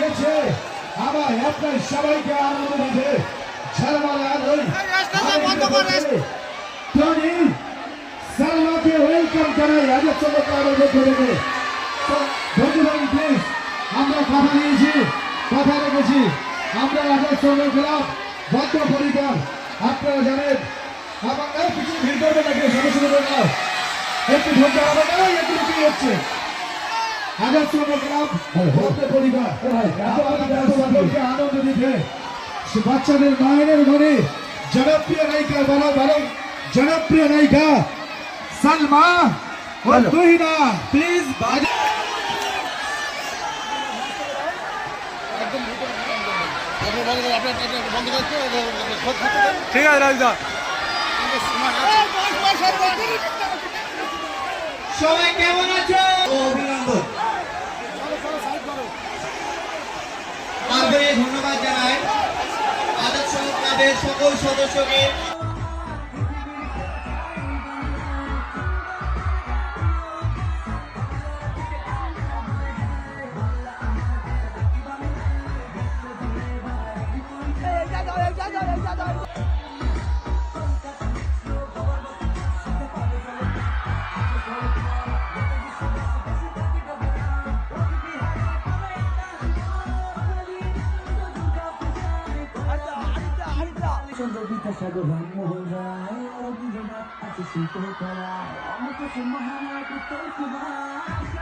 দিয়েছে আবার আপনার সবাইকে আনন্দ দিতে সালমাকে ওয়েলকাম জানাই আজের চমৎকার থেকে। ধন্যবাদ প্লিজ, আমরা কথা নিয়েছি, কথা রেখেছি, আমরা আজের সঙ্গে ক্লাব বদ্ধ পরিবার আপনারা জানেন। আমার কিছু ভিড় করবে নাকি সদস্যদের একটু ধরতে হবে না, একটু কি হচ্ছে আজের সঙ্গে ক্লাব বদ্ধ পরিবার আনন্দ দিতে বাচ্চাদের মায়ের ঘরে জনপ্রিয় নায়িকা বলো বলো জনপ্রিয় নায়িকা সালমা ও তুহিনা প্লিজ ঠিক আছে রাজদা সবাই কেমন আছো? অভিনন্দন আন্তরিক ধন্যবাদ জানাই আদর্শ ক্লাবের সকল সদস্যকে। বিদ্যাসাগর রামমোহন রায় রবীন্দ্রনাথ আছে শিল্প করা অমৃত মহানায়ক উত্তর কুমার